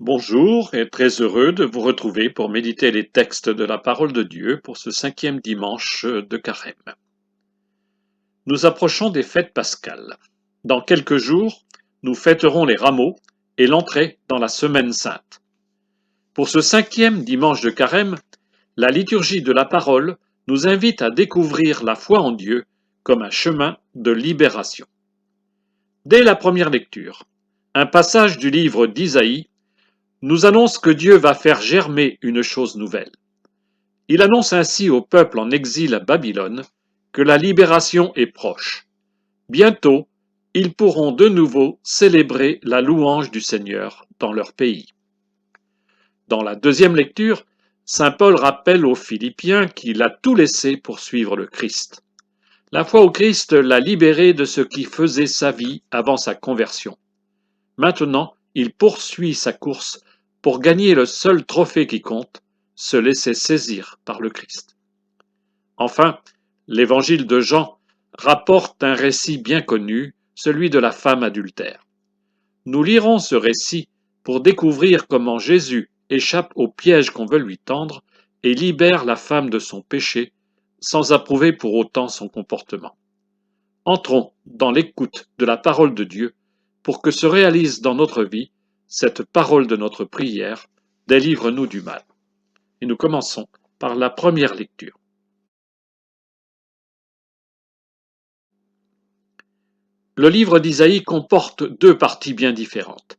Bonjour et très heureux de vous retrouver pour méditer les textes de la parole de Dieu pour ce 5e dimanche de Carême. Nous approchons des fêtes pascales. Dans quelques jours, nous fêterons les rameaux et l'entrée dans la Semaine sainte. Pour ce 5e dimanche de Carême, la liturgie de la parole nous invite à découvrir la foi en Dieu comme un chemin de libération. Dès la première lecture, un passage du livre d'Isaïe nous annonce que Dieu va faire germer une chose nouvelle. Il annonce ainsi au peuple en exil à Babylone que la libération est proche. Bientôt, ils pourront de nouveau célébrer la louange du Seigneur dans leur pays. Dans la deuxième lecture, saint Paul rappelle aux Philippiens qu'il a tout laissé pour suivre le Christ. La foi au Christ l'a libéré de ce qui faisait sa vie avant sa conversion. Maintenant, il poursuit sa course pour gagner le seul trophée qui compte, se laisser saisir par le Christ. Enfin, l'évangile de Jean rapporte un récit bien connu, celui de la femme adultère. Nous lirons ce récit pour découvrir comment Jésus échappe au piège qu'on veut lui tendre et libère la femme de son péché, sans approuver pour autant son comportement. Entrons dans l'écoute de la parole de Dieu pour que se réalise dans notre vie cette parole de notre prière, délivre-nous du mal. Et nous commençons par la première lecture. Le livre d'Isaïe comporte deux parties bien différentes.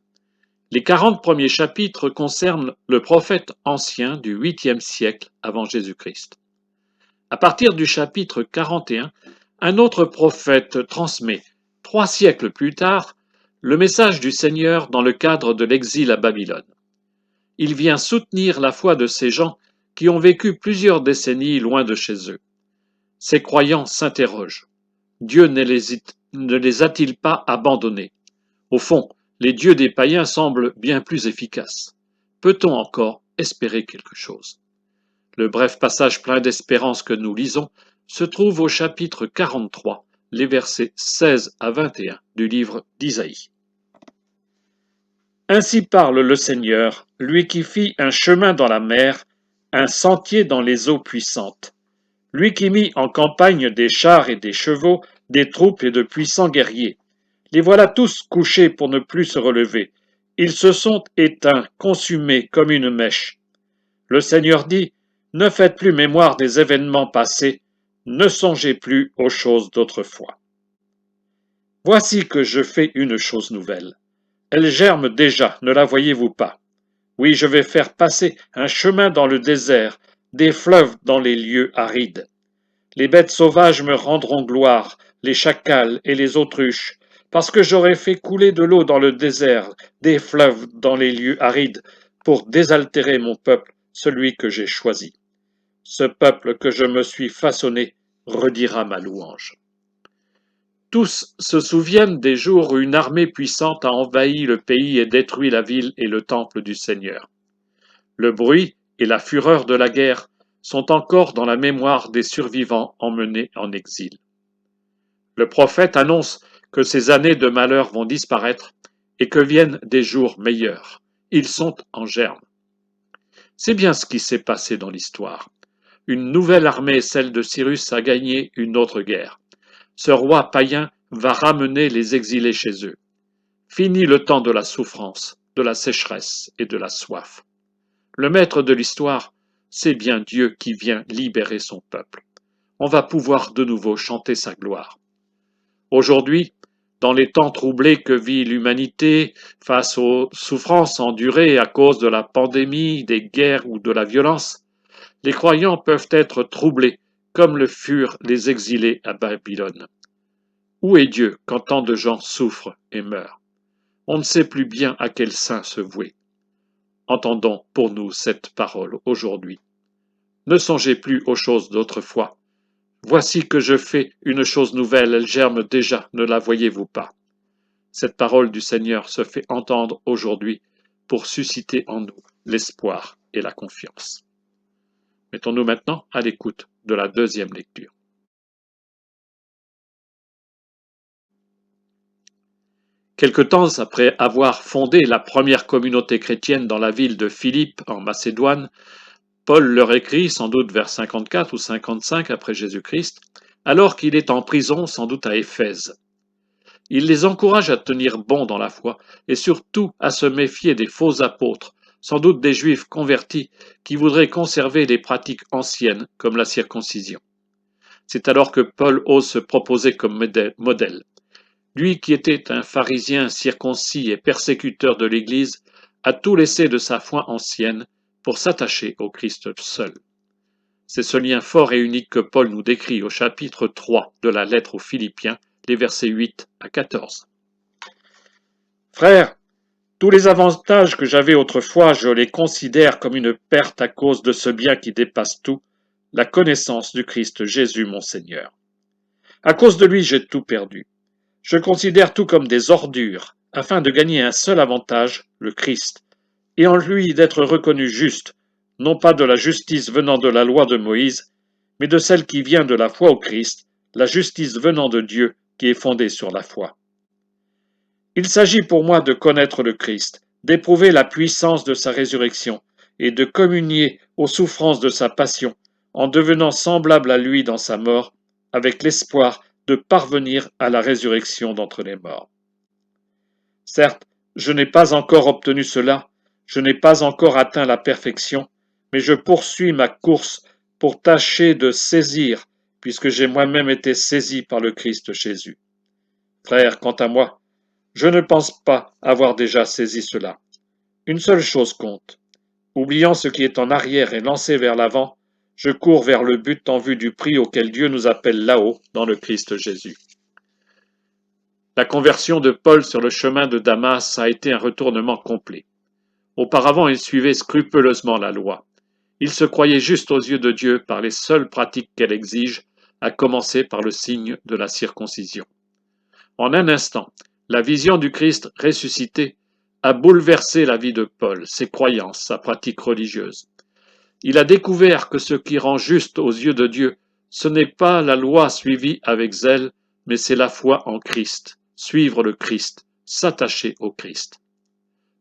Les 40 premiers chapitres concernent le prophète ancien du 8e siècle avant Jésus-Christ. À partir du chapitre 41, un autre prophète transmet, 3 siècles plus tard, le message du Seigneur dans le cadre de l'exil à Babylone. Il vient soutenir la foi de ces gens qui ont vécu plusieurs décennies loin de chez eux. Ces croyants s'interrogent. Dieu ne les a-t-il pas abandonnés? Au fond, les dieux des païens semblent bien plus efficaces. Peut-on encore espérer quelque chose? Le bref passage plein d'espérance que nous lisons se trouve au chapitre 43, les versets 16 à 21 du livre d'Isaïe. Ainsi parle le Seigneur, lui qui fit un chemin dans la mer, un sentier dans les eaux puissantes, lui qui mit en campagne des chars et des chevaux, des troupes et de puissants guerriers. Les voilà tous couchés pour ne plus se relever. Ils se sont éteints, consumés comme une mèche. Le Seigneur dit, ne faites plus mémoire des événements passés, ne songez plus aux choses d'autrefois. Voici que je fais une chose nouvelle. Elle germe déjà, ne la voyez-vous pas? Oui, je vais faire passer un chemin dans le désert, des fleuves dans les lieux arides. Les bêtes sauvages me rendront gloire, les chacals et les autruches, parce que j'aurai fait couler de l'eau dans le désert, des fleuves dans les lieux arides, pour désaltérer mon peuple, celui que j'ai choisi. Ce peuple que je me suis façonné redira ma louange. Tous se souviennent des jours où une armée puissante a envahi le pays et détruit la ville et le temple du Seigneur. Le bruit et la fureur de la guerre sont encore dans la mémoire des survivants emmenés en exil. Le prophète annonce que ces années de malheur vont disparaître et que viennent des jours meilleurs. Ils sont en germe. C'est bien ce qui s'est passé dans l'histoire. Une nouvelle armée, celle de Cyrus, a gagné une autre guerre. Ce roi païen va ramener les exilés chez eux. Fini le temps de la souffrance, de la sécheresse et de la soif. Le maître de l'histoire, c'est bien Dieu qui vient libérer son peuple. On va pouvoir de nouveau chanter sa gloire. Aujourd'hui, dans les temps troublés que vit l'humanité face aux souffrances endurées à cause de la pandémie, des guerres ou de la violence, les croyants peuvent être troublés comme le furent les exilés à Babylone. Où est Dieu quand tant de gens souffrent et meurent? On ne sait plus bien à quel saint se vouer. Entendons pour nous cette parole aujourd'hui. Ne songez plus aux choses d'autrefois. Voici que je fais une chose nouvelle, elle germe déjà, ne la voyez-vous pas? Cette parole du Seigneur se fait entendre aujourd'hui pour susciter en nous l'espoir et la confiance. Mettons-nous maintenant à l'écoute de la deuxième lecture. Quelque temps après avoir fondé la première communauté chrétienne dans la ville de Philippe en Macédoine, Paul leur écrit, sans doute vers 54 ou 55 après Jésus-Christ, alors qu'il est en prison, sans doute à Éphèse. Il les encourage à tenir bon dans la foi et surtout à se méfier des faux apôtres, sans doute des juifs convertis qui voudraient conserver les pratiques anciennes comme la circoncision. C'est alors que Paul ose se proposer comme modèle. Lui qui était un pharisien circoncis et persécuteur de l'Église, a tout laissé de sa foi ancienne pour s'attacher au Christ seul. C'est ce lien fort et unique que Paul nous décrit au chapitre 3 de la lettre aux Philippiens, les versets 8 à 14. Frères, tous les avantages que j'avais autrefois, je les considère comme une perte à cause de ce bien qui dépasse tout, la connaissance du Christ Jésus mon Seigneur. À cause de lui, j'ai tout perdu. Je considère tout comme des ordures, afin de gagner un seul avantage, le Christ, et en lui d'être reconnu juste, non pas de la justice venant de la loi de Moïse, mais de celle qui vient de la foi au Christ, la justice venant de Dieu qui est fondée sur la foi. Il s'agit pour moi de connaître le Christ, d'éprouver la puissance de sa résurrection et de communier aux souffrances de sa passion en devenant semblable à lui dans sa mort, avec l'espoir de parvenir à la résurrection d'entre les morts. Certes, je n'ai pas encore obtenu cela, je n'ai pas encore atteint la perfection, mais je poursuis ma course pour tâcher de saisir, puisque j'ai moi-même été saisi par le Christ Jésus. Frères, quant à moi, je ne pense pas avoir déjà saisi cela. Une seule chose compte. Oubliant ce qui est en arrière et lancé vers l'avant, je cours vers le but en vue du prix auquel Dieu nous appelle là-haut dans le Christ Jésus. La conversion de Paul sur le chemin de Damas a été un retournement complet. Auparavant, il suivait scrupuleusement la loi. Il se croyait juste aux yeux de Dieu par les seules pratiques qu'elle exige, à commencer par le signe de la circoncision. En un instant, la vision du Christ ressuscité a bouleversé la vie de Paul, ses croyances, sa pratique religieuse. Il a découvert que ce qui rend juste aux yeux de Dieu, ce n'est pas la loi suivie avec zèle, mais c'est la foi en Christ, suivre le Christ, s'attacher au Christ.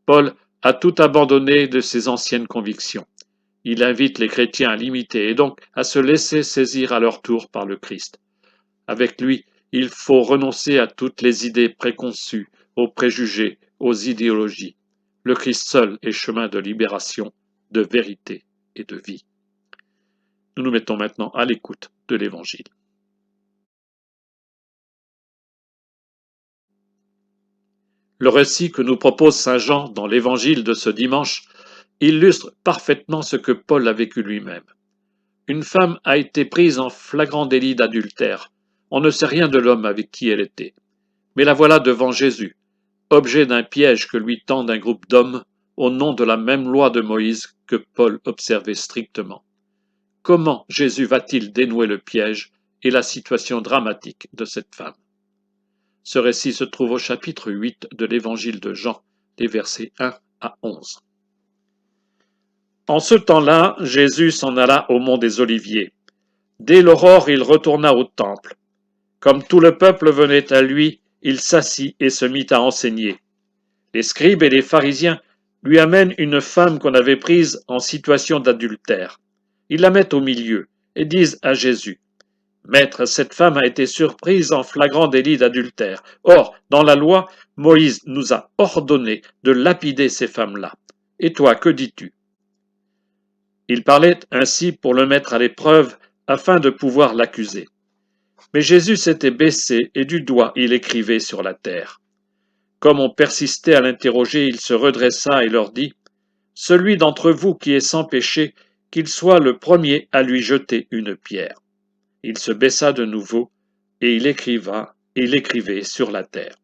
Paul a tout abandonné de ses anciennes convictions. Il invite les chrétiens à l'imiter et donc à se laisser saisir à leur tour par le Christ. Avec lui, il faut renoncer à toutes les idées préconçues, aux préjugés, aux idéologies. Le Christ seul est chemin de libération, de vérité et de vie. Nous nous mettons maintenant à l'écoute de l'Évangile. Le récit que nous propose saint Jean dans l'Évangile de ce dimanche illustre parfaitement ce que Paul a vécu lui-même. Une femme a été prise en flagrant délit d'adultère. On ne sait rien de l'homme avec qui elle était. Mais la voilà devant Jésus, objet d'un piège que lui tend un groupe d'hommes au nom de la même loi de Moïse que Paul observait strictement. Comment Jésus va-t-il dénouer le piège et la situation dramatique de cette femme? Ce récit se trouve au chapitre 8 de l'Évangile de Jean, les versets 1 à 11. En ce temps-là, Jésus s'en alla au mont des Oliviers. Dès l'aurore, il retourna au temple. Comme tout le peuple venait à lui, il s'assit et se mit à enseigner. Les scribes et les pharisiens lui amènent une femme qu'on avait prise en situation d'adultère. Ils la mettent au milieu et disent à Jésus: Maître, cette femme a été surprise en flagrant délit d'adultère. Or, dans la loi, Moïse nous a ordonné de lapider ces femmes-là. Et toi, que dis-tu? Il parlait ainsi pour le mettre à l'épreuve afin de pouvoir l'accuser. Mais Jésus s'était baissé et du doigt il écrivait sur la terre. Comme on persistait à l'interroger, il se redressa et leur dit: Celui d'entre vous qui est sans péché, qu'il soit le premier à lui jeter une pierre. Il se baissa de nouveau, et il écrivait sur la terre.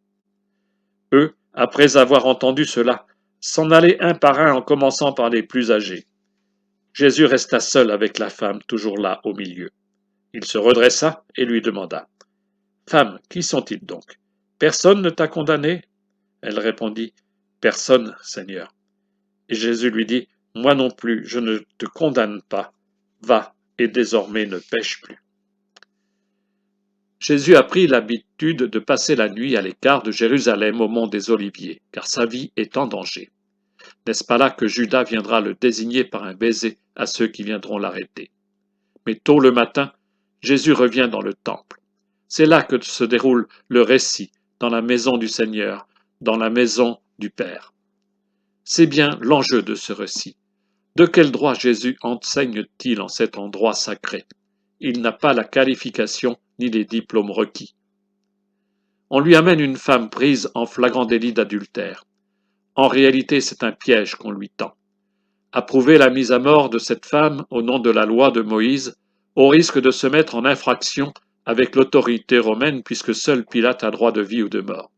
Eux, après avoir entendu cela, s'en allaient un par un en commençant par les plus âgés. Jésus resta seul avec la femme, toujours là au milieu. Il se redressa et lui demanda: Femme, qui sont-ils donc? Personne ne t'a condamné? Elle répondit: Personne, Seigneur. Et Jésus lui dit: Moi non plus, je ne te condamne pas. Va, et désormais ne pêche plus. Jésus a pris l'habitude de passer la nuit à l'écart de Jérusalem au mont des Oliviers, car sa vie est en danger. N'est-ce pas là que Judas viendra le désigner par un baiser à ceux qui viendront l'arrêter? Mais tôt le matin, Jésus revient dans le temple. C'est là que se déroule le récit, dans la maison du Seigneur, dans la maison du Père. C'est bien l'enjeu de ce récit. De quel droit Jésus enseigne-t-il en cet endroit sacré? Il n'a pas la qualification ni les diplômes requis. On lui amène une femme prise en flagrant délit d'adultère. En réalité, c'est un piège qu'on lui tend. Approuver la mise à mort de cette femme au nom de la loi de Moïse, au risque de se mettre en infraction avec l'autorité romaine puisque seul Pilate a droit de vie ou de mort.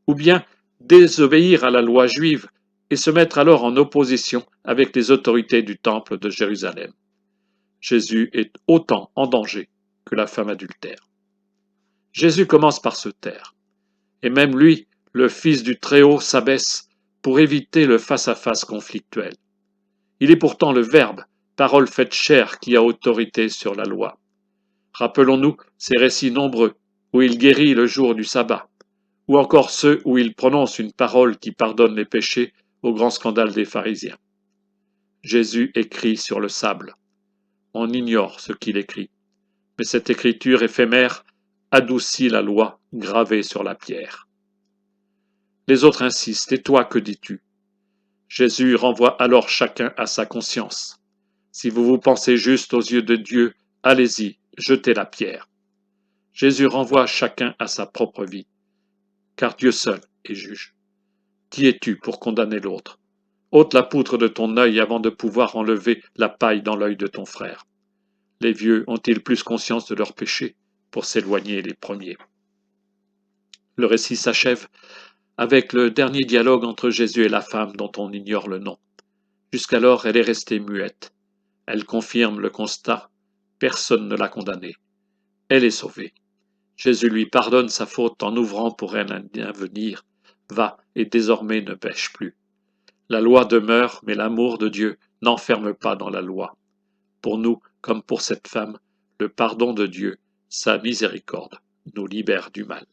Ou bien désobéir à la loi juive et se mettre alors en opposition avec les autorités du temple de Jérusalem. Jésus est autant en danger que la femme adultère. Jésus commence par se taire. Et même lui, le Fils du Très-Haut, s'abaisse pour éviter le face-à-face conflictuel. Il est pourtant le Verbe, parole faite chair, qui a autorité sur la loi. Rappelons-nous ces récits nombreux où il guérit le jour du sabbat, ou encore ceux où il prononce une parole qui pardonne les péchés au grand scandale des pharisiens. Jésus écrit sur le sable. On ignore ce qu'il écrit, mais cette écriture éphémère adoucit la loi gravée sur la pierre. Les autres insistent, et toi, que dis-tu? Jésus renvoie alors chacun à sa conscience. Si vous vous pensez juste aux yeux de Dieu, allez-y, jetez la pierre. Jésus renvoie chacun à sa propre vie, car Dieu seul est juge. Qui es-tu pour condamner l'autre? Ôte la poutre de ton œil avant de pouvoir enlever la paille dans l'œil de ton frère. Les vieux ont-ils plus conscience de leurs péchés pour s'éloigner les premiers? Le récit s'achève avec le dernier dialogue entre Jésus et la femme dont on ignore le nom. Jusqu'alors, elle est restée muette. Elle confirme le constat. Personne ne l'a condamnée. Elle est sauvée. Jésus lui pardonne sa faute en ouvrant pour elle un avenir. Va, et désormais ne pêche plus. La loi demeure, mais l'amour de Dieu n'enferme pas dans la loi. Pour nous, comme pour cette femme, le pardon de Dieu, sa miséricorde, nous libère du mal.